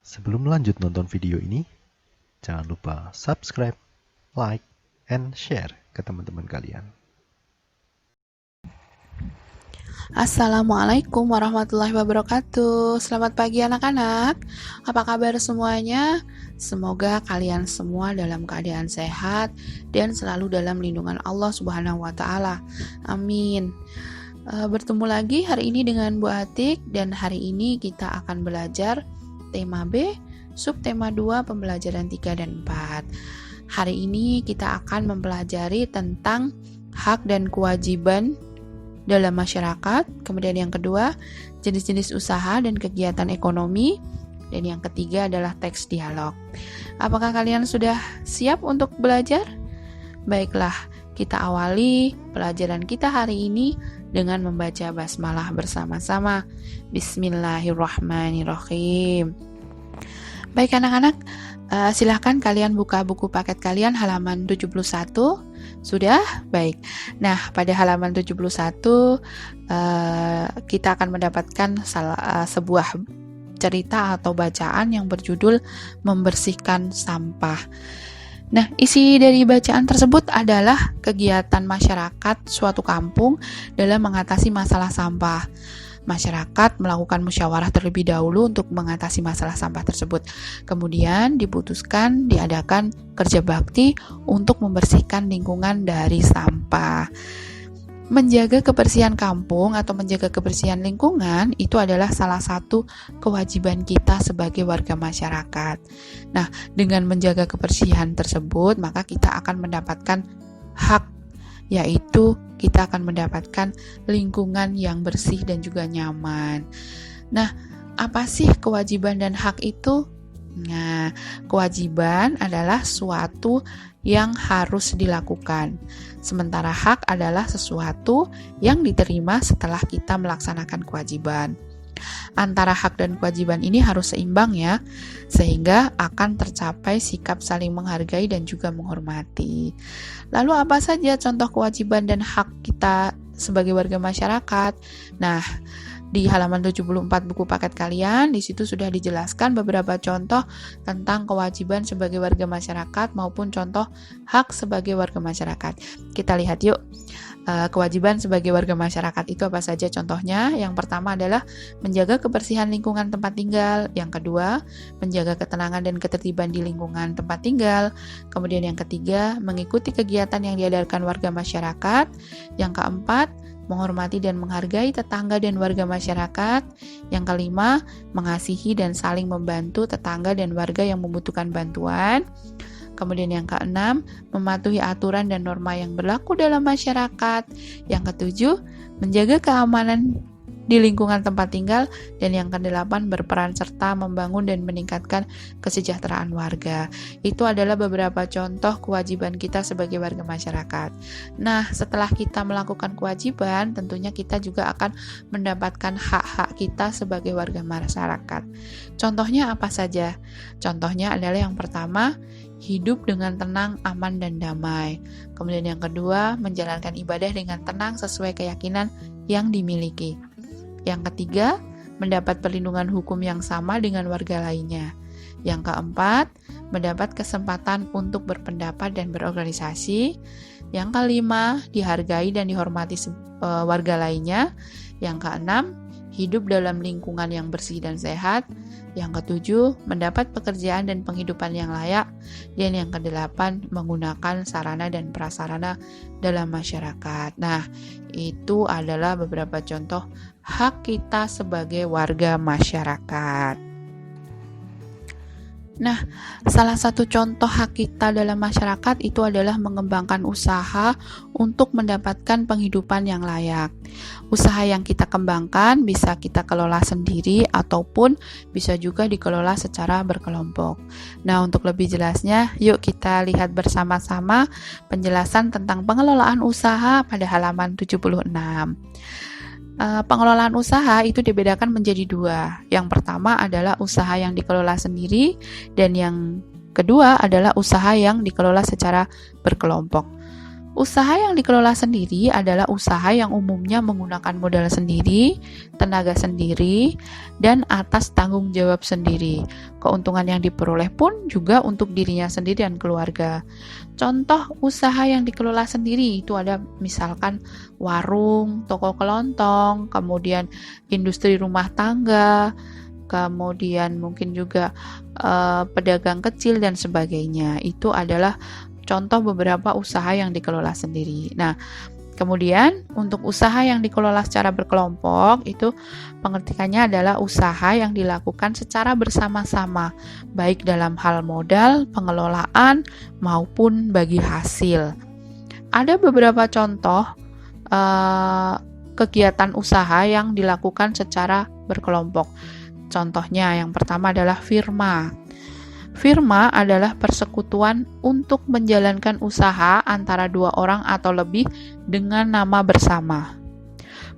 Sebelum lanjut nonton video ini, jangan lupa subscribe, like, and share ke teman-teman kalian. Assalamualaikum warahmatullahi wabarakatuh. Selamat pagi anak-anak. Apa kabar semuanya? Semoga kalian semua dalam keadaan sehat dan selalu dalam lindungan Allah Subhanahu wa taala. Amin. Bertemu lagi hari ini dengan Bu Atik, dan hari ini kita akan belajar tema B, subtema 2, pembelajaran 3 dan 4. Hari ini kita akan mempelajari tentang hak dan kewajiban dalam masyarakat, kemudian yang kedua, jenis-jenis usaha dan kegiatan ekonomi, dan yang ketiga adalah teks dialog. Apakah kalian sudah siap untuk belajar? Baiklah, kita awali pelajaran kita hari ini dengan membaca basmalah bersama-sama. Bismillahirrahmanirrahim. Baik anak-anak, silahkan kalian buka buku paket kalian halaman 71. Sudah? Baik. Nah, pada halaman 71 kita akan mendapatkan sebuah cerita atau bacaan yang berjudul Membersihkan Sampah. Nah, isi dari bacaan tersebut adalah kegiatan masyarakat suatu kampung dalam mengatasi masalah sampah. Masyarakat melakukan musyawarah terlebih dahulu untuk mengatasi masalah sampah tersebut. Kemudian diputuskan diadakan kerja bakti untuk membersihkan lingkungan dari sampah. Menjaga kebersihan kampung atau menjaga kebersihan lingkungan itu adalah salah satu kewajiban kita sebagai warga masyarakat. Nah, dengan menjaga kebersihan tersebut, maka kita akan mendapatkan hak, yaitu kita akan mendapatkan lingkungan yang bersih dan juga nyaman. Nah, apa sih kewajiban dan hak itu? Nah, kewajiban adalah suatu yang harus dilakukan, sementara hak adalah sesuatu yang diterima setelah kita melaksanakan kewajiban. Antara hak dan kewajiban ini harus seimbang ya, sehingga akan tercapai sikap saling menghargai dan juga menghormati. Lalu apa saja contoh kewajiban dan hak kita sebagai warga masyarakat? Nah, di halaman 74 buku paket kalian, di situ sudah dijelaskan beberapa contoh tentang kewajiban sebagai warga masyarakat maupun contoh hak sebagai warga masyarakat. Kita lihat yuk. Kewajiban sebagai warga masyarakat itu apa saja contohnya? Yang pertama adalah menjaga kebersihan lingkungan tempat tinggal. Yang kedua, menjaga ketenangan dan ketertiban di lingkungan tempat tinggal. Kemudian yang ketiga, mengikuti kegiatan yang diadakan warga masyarakat. Yang keempat, menghormati dan menghargai tetangga dan warga masyarakat. Yang kelima, mengasihi dan saling membantu tetangga dan warga yang membutuhkan bantuan. Kemudian yang keenam, mematuhi aturan dan norma yang berlaku dalam masyarakat. Yang ketujuh, menjaga keamanan di lingkungan tempat tinggal. Dan yang kedelapan, berperan serta membangun dan meningkatkan kesejahteraan warga. Itu adalah beberapa contoh kewajiban kita sebagai warga masyarakat. Nah, setelah kita melakukan kewajiban, tentunya kita juga akan mendapatkan hak-hak kita sebagai warga masyarakat. Contohnya apa saja? Contohnya adalah yang pertama, hidup dengan tenang, aman, dan damai. Kemudian yang kedua, menjalankan ibadah dengan tenang sesuai keyakinan yang dimiliki. Yang ketiga, mendapat perlindungan hukum yang sama dengan warga lainnya. Yang keempat, mendapat kesempatan untuk berpendapat dan berorganisasi. Yang kelima, dihargai dan dihormati warga lainnya. Yang keenam, hidup dalam lingkungan yang bersih dan sehat. Yang ketujuh, mendapat pekerjaan dan penghidupan yang layak. Dan yang kedelapan, menggunakan sarana dan prasarana dalam masyarakat. Nah, itu adalah beberapa contoh hak kita sebagai warga masyarakat. Nah, salah satu contoh hak kita dalam masyarakat itu adalah mengembangkan usaha untuk mendapatkan penghidupan yang layak. Usaha yang kita kembangkan bisa kita kelola sendiri ataupun bisa juga dikelola secara berkelompok. Nah, untuk lebih jelasnya, yuk kita lihat bersama-sama penjelasan tentang pengelolaan usaha pada halaman 76. Pengelolaan usaha itu dibedakan menjadi dua. Yang pertama adalah usaha yang dikelola sendiri, dan yang kedua adalah usaha yang dikelola secara berkelompok. Usaha yang dikelola sendiri adalah usaha yang umumnya menggunakan modal sendiri, tenaga sendiri, dan atas tanggung jawab sendiri. Keuntungan yang diperoleh pun juga untuk dirinya sendiri dan keluarga. Contoh usaha yang dikelola sendiri itu ada misalkan warung, toko kelontong, kemudian industri rumah tangga, kemudian mungkin juga pedagang kecil dan sebagainya. Itu adalah contoh beberapa usaha yang dikelola sendiri. Nah, kemudian untuk usaha yang dikelola secara berkelompok itu pengertiannya adalah usaha yang dilakukan secara bersama-sama, baik dalam hal modal, pengelolaan, maupun bagi hasil. Ada beberapa contoh kegiatan usaha yang dilakukan secara berkelompok. Contohnya yang pertama adalah firma. Firma adalah persekutuan untuk menjalankan usaha antara dua orang atau lebih dengan nama bersama.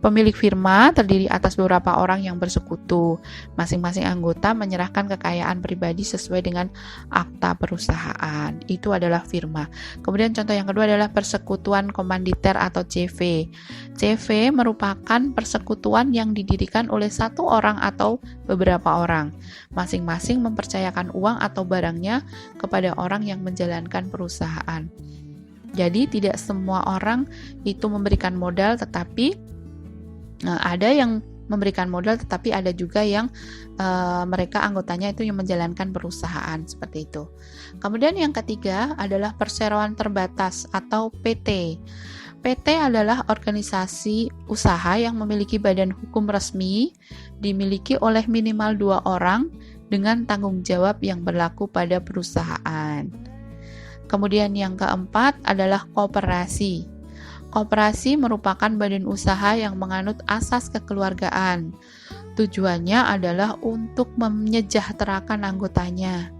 Pemilik firma terdiri atas beberapa orang yang bersekutu. Masing-masing anggota menyerahkan kekayaan pribadi sesuai dengan akta perusahaan. Itu adalah firma. Kemudian contoh yang kedua adalah persekutuan komanditer atau CV. CV merupakan persekutuan yang didirikan oleh satu orang atau beberapa orang. Masing-masing mempercayakan uang atau barangnya kepada orang yang menjalankan perusahaan. Jadi tidak semua orang itu memberikan modal, tetapi ada yang memberikan modal, tetapi ada juga yang mereka anggotanya itu yang menjalankan perusahaan seperti itu. Kemudian yang ketiga adalah perseroan terbatas atau PT. PT adalah organisasi usaha yang memiliki badan hukum resmi, dimiliki oleh minimal 2 orang dengan tanggung jawab yang berlaku pada perusahaan. Kemudian yang keempat adalah koperasi. Koperasi merupakan badan usaha yang menganut asas kekeluargaan. Tujuannya adalah untuk menyejahterakan anggotanya.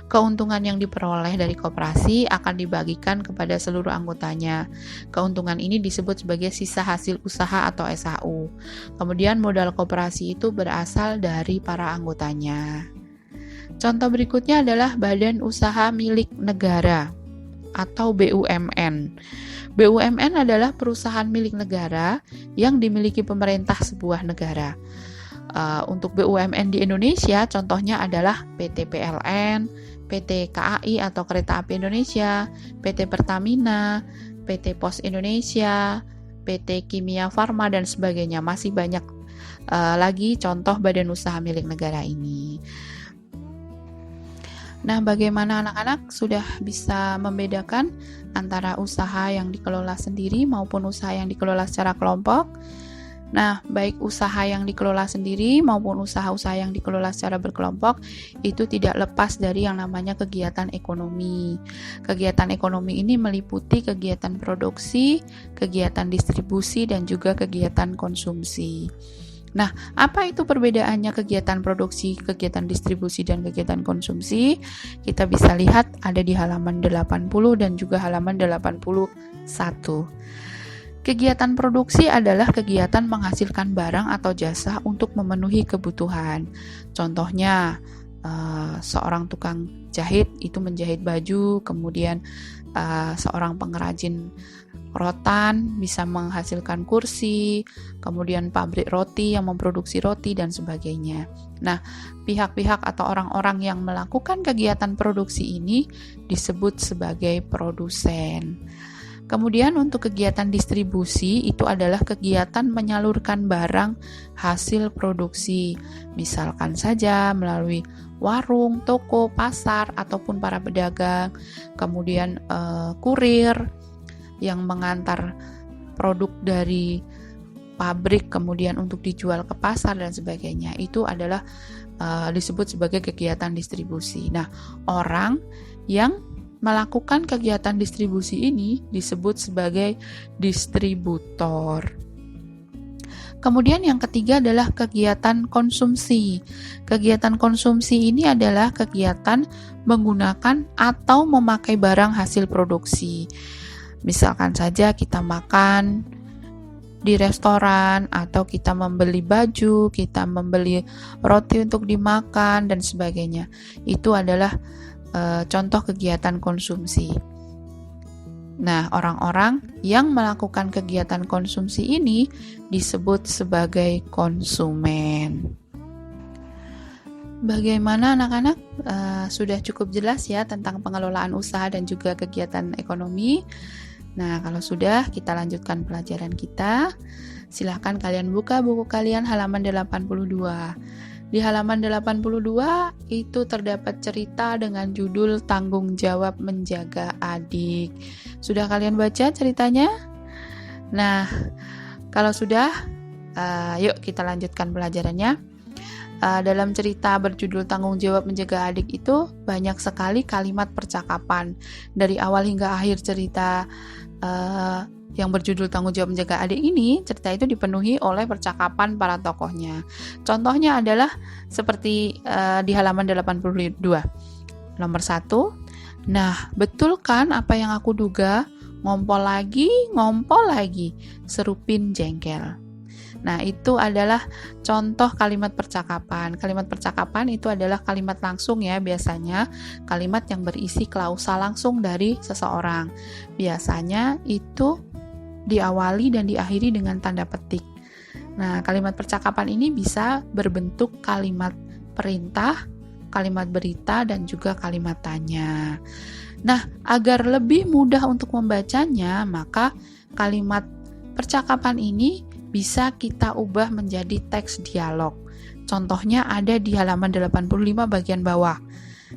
Keuntungan yang diperoleh dari koperasi akan dibagikan kepada seluruh anggotanya. Keuntungan ini disebut sebagai sisa hasil usaha atau SHU. Kemudian modal koperasi itu berasal dari para anggotanya. Contoh berikutnya adalah badan usaha milik negara atau BUMN. BUMN adalah perusahaan milik negara yang dimiliki pemerintah sebuah negara. Untuk BUMN di Indonesia, contohnya adalah PT PLN, PT KAI atau Kereta Api Indonesia, PT Pertamina, PT Pos Indonesia, PT Kimia Farma, dan sebagainya. Masih banyak lagi contoh badan usaha milik negara ini. Nah, bagaimana anak-anak sudah bisa membedakan antara usaha yang dikelola sendiri maupun usaha yang dikelola secara kelompok? Nah, baik usaha yang dikelola sendiri maupun usaha-usaha yang dikelola secara berkelompok itu tidak lepas dari yang namanya kegiatan ekonomi. Kegiatan ekonomi ini meliputi kegiatan produksi, kegiatan distribusi, dan juga kegiatan konsumsi. Nah, apa itu perbedaannya kegiatan produksi, kegiatan distribusi, dan kegiatan konsumsi? Kita bisa lihat ada di halaman 80 dan juga halaman 81. Kegiatan produksi adalah kegiatan menghasilkan barang atau jasa untuk memenuhi kebutuhan. Contohnya, seorang tukang jahit itu menjahit baju, kemudian seorang pengrajin rotan bisa menghasilkan kursi, kemudian pabrik roti yang memproduksi roti, dan sebagainya. Nah, pihak-pihak atau orang-orang yang melakukan kegiatan produksi ini disebut sebagai produsen. Kemudian untuk kegiatan distribusi itu adalah kegiatan menyalurkan barang hasil produksi, misalkan saja melalui warung, toko, pasar, ataupun para pedagang, kemudian kurir yang mengantar produk dari pabrik kemudian untuk dijual ke pasar dan sebagainya. Itu adalah disebut sebagai kegiatan distribusi. Nah, orang yang melakukan kegiatan distribusi ini disebut sebagai distributor. Kemudian yang ketiga adalah kegiatan konsumsi. Kegiatan konsumsi ini adalah kegiatan menggunakan atau memakai barang hasil produksi. Misalkan saja kita makan di restoran, atau kita membeli baju, kita membeli roti untuk dimakan, dan sebagainya. Itu adalah contoh kegiatan konsumsi. Nah, orang-orang yang melakukan kegiatan konsumsi ini disebut sebagai konsumen. Bagaimana anak-anak? Sudah cukup jelas ya tentang pengelolaan usaha dan juga kegiatan ekonomi. Nah, kalau sudah, kita lanjutkan pelajaran kita. Silahkan kalian buka buku kalian halaman 82. Di halaman 82 itu terdapat cerita dengan judul Tanggung Jawab Menjaga Adik. Sudah kalian baca ceritanya? Nah, kalau sudah, yuk kita lanjutkan pelajarannya. Dalam cerita berjudul Tanggung Jawab Menjaga Adik itu banyak sekali kalimat percakapan. Dari awal hingga akhir cerita yang berjudul Tanggung Jawab Menjaga Adik ini, cerita itu dipenuhi oleh percakapan para tokohnya. Contohnya adalah seperti di halaman 82. Nomor 1, nah betul kan apa yang aku duga? Ngompol lagi, seru Pin jengkel. Nah, itu adalah contoh kalimat percakapan. Kalimat percakapan itu adalah kalimat langsung ya, biasanya kalimat yang berisi klausa langsung dari seseorang. Biasanya itu diawali dan diakhiri dengan tanda petik. Nah, kalimat percakapan ini bisa berbentuk kalimat perintah, kalimat berita, dan juga kalimat tanya. Nah, agar lebih mudah untuk membacanya, maka kalimat percakapan ini bisa kita ubah menjadi teks dialog. Contohnya ada di halaman 85 bagian bawah.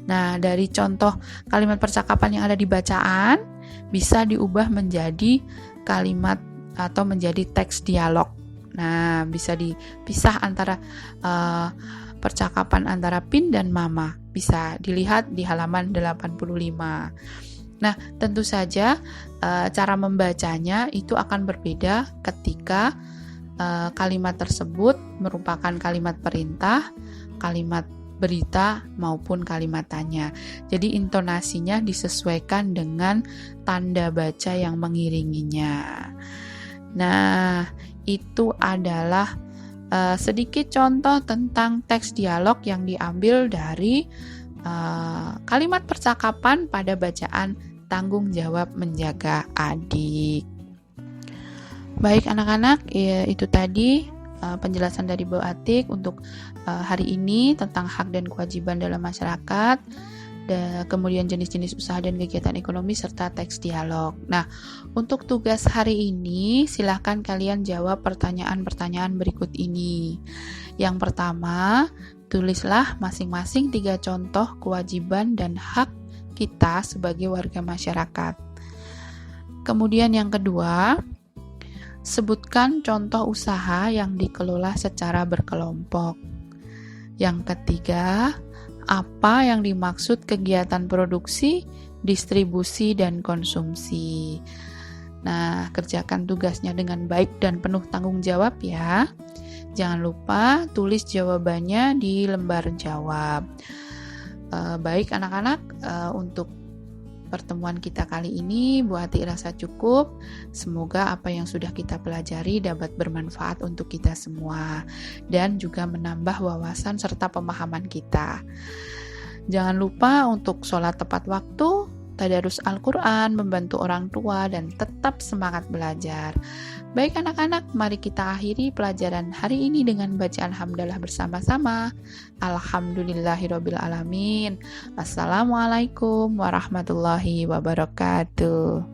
Nah, dari contoh kalimat percakapan yang ada di bacaan, bisa diubah menjadi kalimat atau menjadi teks dialog. Nah, bisa dipisah antara percakapan antara Pin dan Mama. Bisa dilihat di halaman 85. Nah, tentu saja cara membacanya itu akan berbeda ketika kalimat tersebut merupakan kalimat perintah, kalimat berita, maupun kalimat tanya. Jadi intonasinya disesuaikan dengan tanda baca yang mengiringinya. Nah, itu adalah sedikit contoh tentang teks dialog yang diambil dari kalimat percakapan pada bacaan Tanggung Jawab Menjaga Adik. Baik anak-anak, itu tadi penjelasan dari Bu Atik untuk hari ini tentang hak dan kewajiban dalam masyarakat, kemudian jenis-jenis usaha dan kegiatan ekonomi serta teks dialog. Nah, untuk tugas hari ini silahkan kalian jawab pertanyaan-pertanyaan berikut ini. Yang pertama, tulislah masing-masing 3 contoh kewajiban dan hak kita sebagai warga masyarakat. Kemudian yang kedua, sebutkan contoh usaha yang dikelola secara berkelompok. Yang ketiga, apa yang dimaksud kegiatan produksi, distribusi, dan konsumsi. Nah, kerjakan tugasnya dengan baik dan penuh tanggung jawab ya. Jangan lupa tulis jawabannya di lembar jawab. Baik anak-anak, untuk pertemuan kita kali ini Bu Atik rasa cukup. Semoga apa yang sudah kita pelajari dapat bermanfaat untuk kita semua dan juga menambah wawasan serta pemahaman kita. Jangan lupa untuk sholat tepat waktu, tadarus Al-Quran, membantu orang tua, dan tetap semangat belajar. Baik anak-anak, mari kita akhiri pelajaran hari ini dengan bacaan hamdalah bersama-sama. Alhamdulillahirrabbilalamin. Assalamualaikum warahmatullahi wabarakatuh.